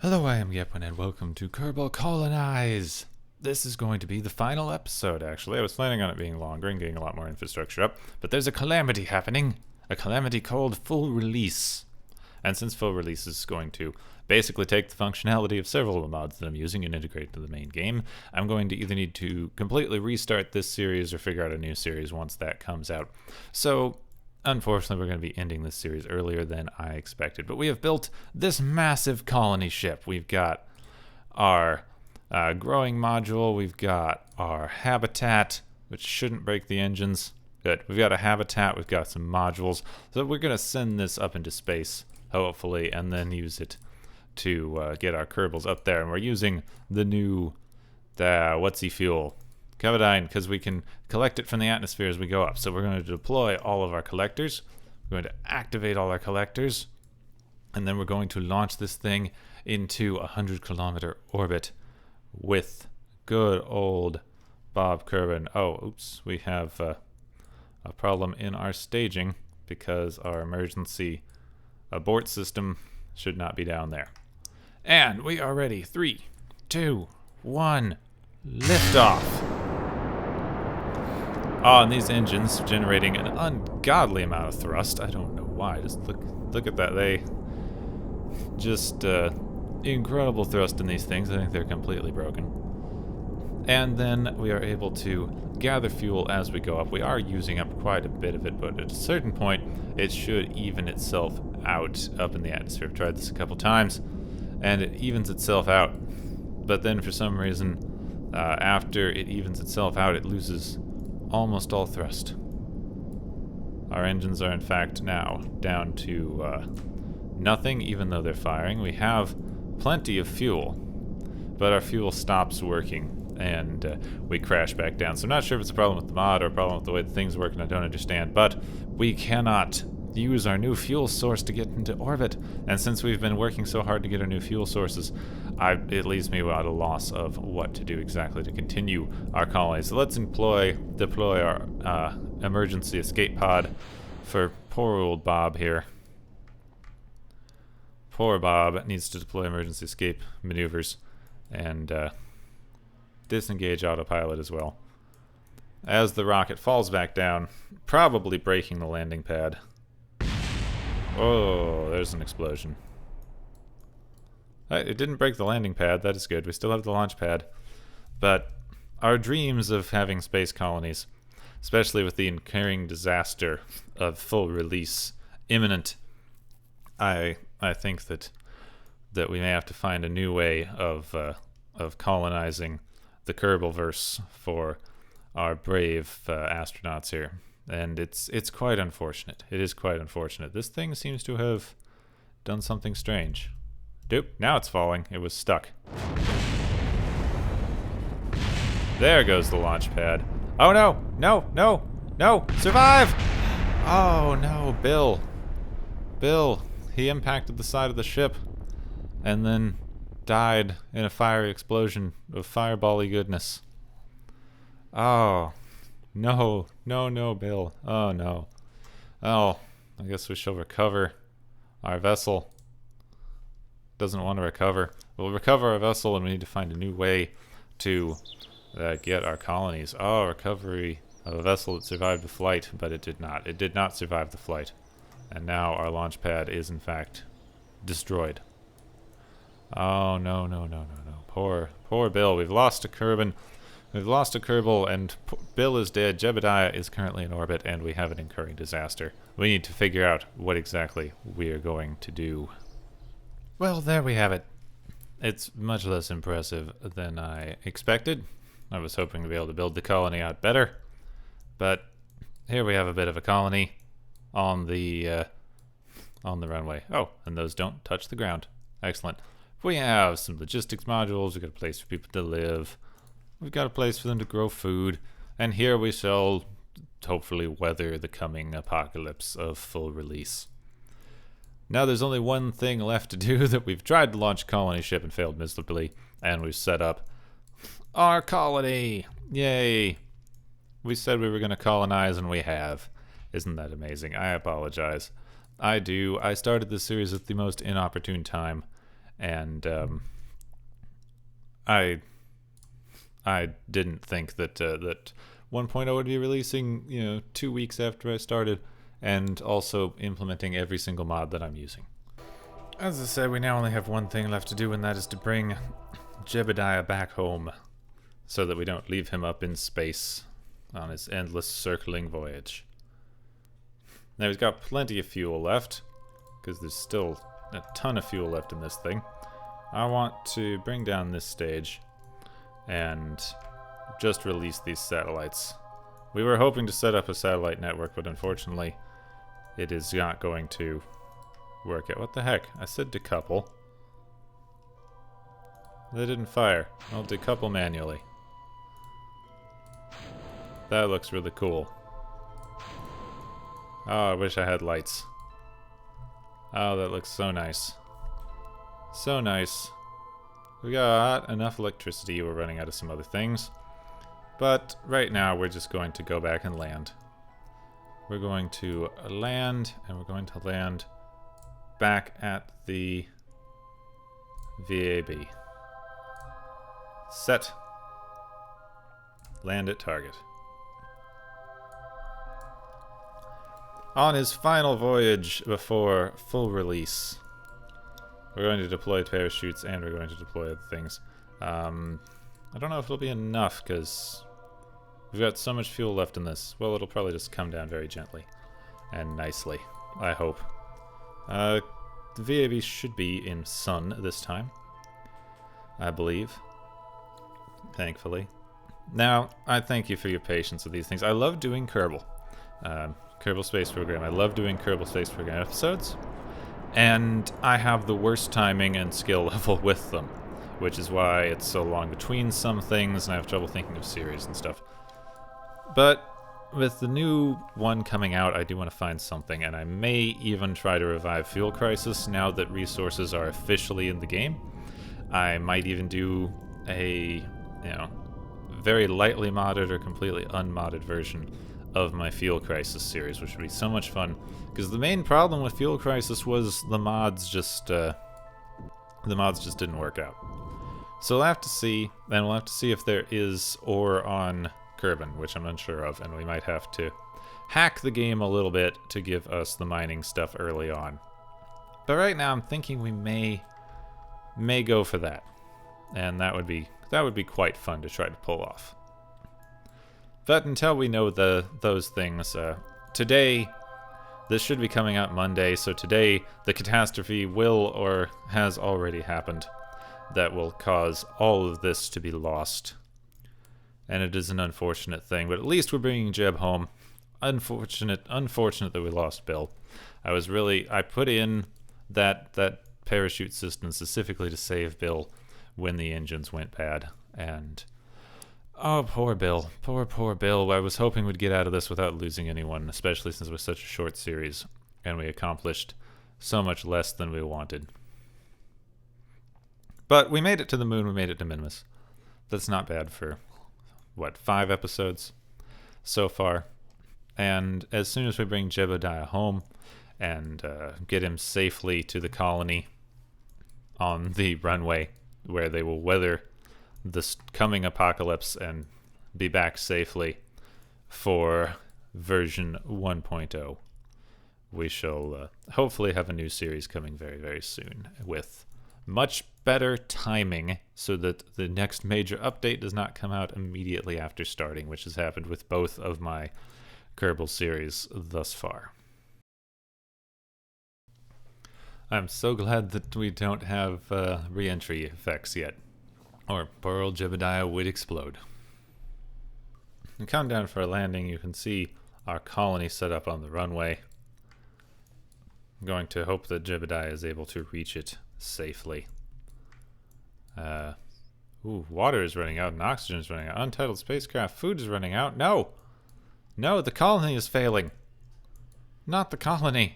Hello, I am Gepwin, and welcome to Kerbal Kolonize. This is going to be the final episode, actually. I was planning on it being longer and getting a lot more infrastructure up, but there's a calamity happening. A calamity called Full Release. And since Full Release is going to basically take the functionality of several of the mods that I'm using and integrate into the main game, I'm going to either need to completely restart this series or figure out a new series once that comes out. So, unfortunately, we're going to be ending this series earlier than I expected, but we have built this massive colony ship. We've got our growing module, we've got our habitat, which shouldn't break the engines. Good. We've got a habitat, we've got some modules, so we're going to send this up into space, hopefully, and then use it to get our Kerbals up there. And we're using the new, what's-he fuel? Kerbal, because we can collect it from the atmosphere as we go up. So we're going to deploy all of our collectors. We're going to activate all our collectors. And then we're going to launch this thing into a 100-kilometer orbit with good old Bob Kerbal. Oh, oops. We have a problem in our staging because our emergency abort system should not be down there. And we are ready. 3, 2, 1, liftoff. Oh, and these engines generating an ungodly amount of thrust. I don't know why. Just look at that. They just incredible thrust in these things. I think they're completely broken. And then we are able to gather fuel as we go up. We are using up quite a bit of it, but at a certain point, it should even itself out up in the atmosphere. I've tried this a couple times, and it evens itself out. But then for some reason, after it evens itself out, it loses almost all thrust. Our engines are in fact now down to nothing, even though they're firing. We have plenty of fuel, but our fuel stops working and we crash back down. So I'm not sure if it's a problem with the mod or a problem with the way the things work, and I don't understand, but we cannot use our new fuel source to get into orbit. And since we've been working so hard to get our new fuel sources, it leaves me without a loss of what to do exactly to continue our colony. So let's deploy our emergency escape pod for poor old Bob here. Poor Bob needs to deploy emergency escape maneuvers and disengage autopilot as well. As the rocket falls back down, probably breaking the landing pad. Oh, there's an explosion. It didn't break the landing pad, that is good. We still have the launch pad. But our dreams of having space colonies, especially with the incurring disaster of Full Release imminent, I think that we may have to find a new way of colonizing the Kerbalverse for our brave astronauts here. And it's quite unfortunate. It is quite unfortunate. This thing seems to have done something strange. Doop, now it's falling. It was stuck. There goes the launch pad. Oh no! No! No! No! Survive! Oh no, Bill. Bill, he impacted the side of the ship and then died in a fiery explosion of fireball-y goodness. Oh. No, Bill. Oh, no. Oh, I guess we shall recover our vessel. Doesn't want to recover. We'll recover our vessel, and we need to find a new way to get our colonies. Oh, recovery of a vessel that survived the flight, but it did not. It did not survive the flight. And now our launch pad is, in fact, destroyed. Oh, no. Poor Bill. We've lost a Kerbal. We've lost a Kerbal, and Bill is dead. Jebediah is currently in orbit, and we have an incurring disaster. We need to figure out what exactly we are going to do. Well, there we have it. It's much less impressive than I expected. I was hoping to be able to build the colony out better, but here we have a bit of a colony on the runway. Oh, and those don't touch the ground. Excellent. We have some logistics modules. We've got a place for people to live. We've got a place for them to grow food, and here we shall hopefully weather the coming apocalypse of Full Release. Now there's only one thing left to do that we've tried to launch a colony ship and failed miserably, and we've set up our colony! Yay! We said we were going to colonize, and we have. Isn't that amazing? I apologize. I started this series at the most inopportune time, And I didn't think that that 1.0 would be releasing 2 weeks after I started, and also implementing every single mod that I'm using. As I said, we now only have one thing left to do, and that is to bring Jebediah back home, so that we don't leave him up in space on his endless circling voyage. Now he's got plenty of fuel left, because there's still a ton of fuel left in this thing. I want to bring down this stage and just release these satellites. We were hoping to set up a satellite network, but unfortunately it is not going to work out. What the heck? I said decouple. They didn't fire. I'll decouple manually. That looks really cool. Oh, I wish I had lights. Oh, that looks so nice. So nice. We got enough electricity. We're running out of some other things. But right now, we're just going to go back and land. We're going to land, and we're going to land back at the VAB. Set. Land at target. On his final voyage before full release, we're going to deploy parachutes, and we're going to deploy other things. I don't know if it'll be enough, because we've got so much fuel left in this. Well, it'll probably just come down very gently and nicely, I hope. The VAB should be in sun this time, I believe. Thankfully. Now, I thank you for your patience with these things. I love doing Kerbal. Kerbal Space Program. I love doing Kerbal Space Program episodes. And I have the worst timing and skill level with them, which is why it's so long between some things, and I have trouble thinking of series and stuff. But with the new one coming out, I do want to find something, and I may even try to revive Fuel Crisis now that resources are officially in the game. I might even do a, very lightly modded or completely unmodded version of my Fuel Crisis series, which would be so much fun. Because the main problem with Fuel Crisis was the mods just didn't work out. So we'll have to see, and we'll have to see if there is ore on Kerbin, which I'm unsure of, and we might have to hack the game a little bit to give us the mining stuff early on. But right now I'm thinking we may go for that. And that would be quite fun to try to pull off. But until we know those things, today, this should be coming out Monday, so today the catastrophe will or has already happened that will cause all of this to be lost. And it is an unfortunate thing, but at least we're bringing Jeb home. Unfortunate that we lost Bill. I put in that parachute system specifically to save Bill when the engines went bad, and oh, poor Bill. Poor Bill. I was hoping we'd get out of this without losing anyone, especially since it was such a short series, and we accomplished so much less than we wanted. But we made it to the moon, we made it to Minimus. That's not bad for, 5 episodes so far. And as soon as we bring Jebediah home and get him safely to the colony on the runway, where they will weather this coming apocalypse and be back safely for version 1.0. We shall hopefully have a new series coming very, very soon with much better timing so that the next major update does not come out immediately after starting, which has happened with both of my Kerbal series thus far. I'm so glad that we don't have re-entry effects yet, or poor old Jebediah would explode. The countdown for our landing, you can see our colony set up on the runway. I'm going to hope that Jebediah is able to reach it safely. Water is running out and oxygen is running out. Untitled spacecraft, food is running out. No! No, the colony is failing. Not the colony.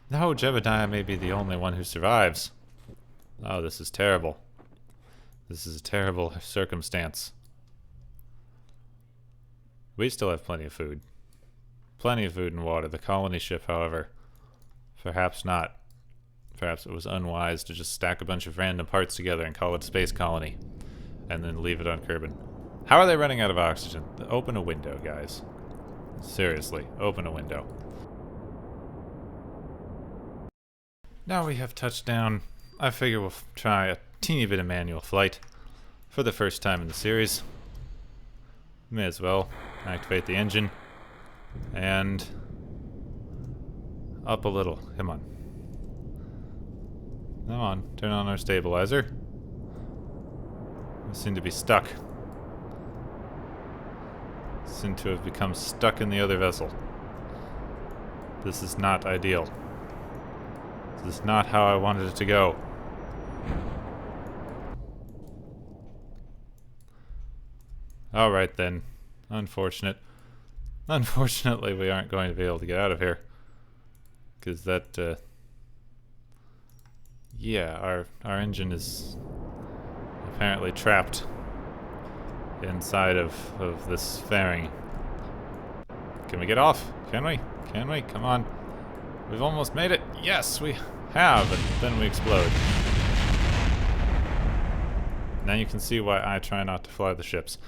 No, Jebediah may be the only one who survives. Oh, this is terrible. This is a terrible circumstance. We still have plenty of food. Plenty of food and water. The colony ship, however, perhaps not. Perhaps it was unwise to just stack a bunch of random parts together and call it a space colony, and then leave it on Kerbin. How are they running out of oxygen? Open a window, guys. Seriously, open a window. Now we have touched down. I figure we'll try a teeny bit of manual flight for the first time in the series. May as well activate the engine and up a little. Come on. Come on, turn on our stabilizer. We seem to be stuck. Seem to have become stuck in the other vessel. This is not ideal. This is not how I wanted it to go. Alright then. Unfortunate. Unfortunately, we aren't going to be able to get out of here. Because that, yeah, our engine is apparently trapped inside of this fairing. Can we get off? Can we? Can we? Come on. We've almost made it. Yes, we have. And then we explode. Now you can see why I try not to fly the ships.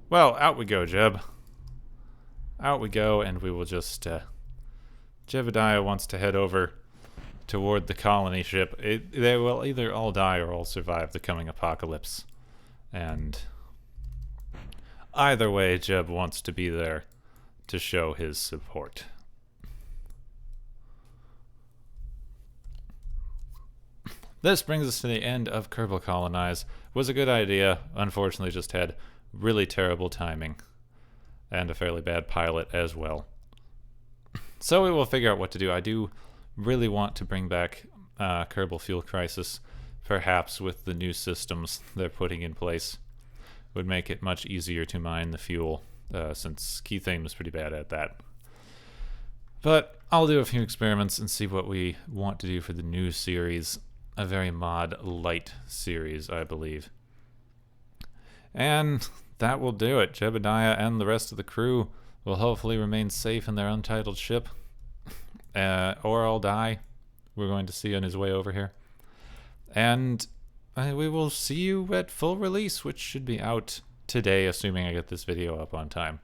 Well, out we go, Jeb. Out we go, and we will just, Jebediah wants to head over toward the colony ship. They will either all die or all survive the coming apocalypse. And either way, Jeb wants to be there to show his support. This brings us to the end of Kerbal Kolonize. Was a good idea, unfortunately just had really terrible timing. And a fairly bad pilot as well. So we will figure out what to do. I do really want to bring back Kerbal Fuel Crisis, perhaps with the new systems they're putting in place. Would make it much easier to mine the fuel, since Keithane was pretty bad at that. But I'll do a few experiments and see what we want to do for the new series. A very mod-light series, I believe. And that will do it. Jebediah and the rest of the crew will hopefully remain safe in their untitled ship. Or I'll die. We're going to see on his way over here. And we will see you at full release, which should be out today, assuming I get this video up on time.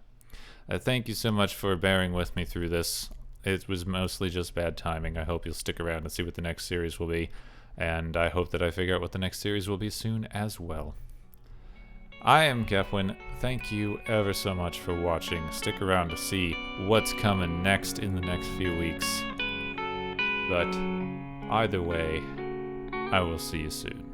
Thank you so much for bearing with me through this. It was mostly just bad timing. I hope you'll stick around and see what the next series will be. And I hope that I figure out what the next series will be soon as well. I am Gepwin. Thank you ever so much for watching. Stick around to see what's coming next in the next few weeks. But either way, I will see you soon.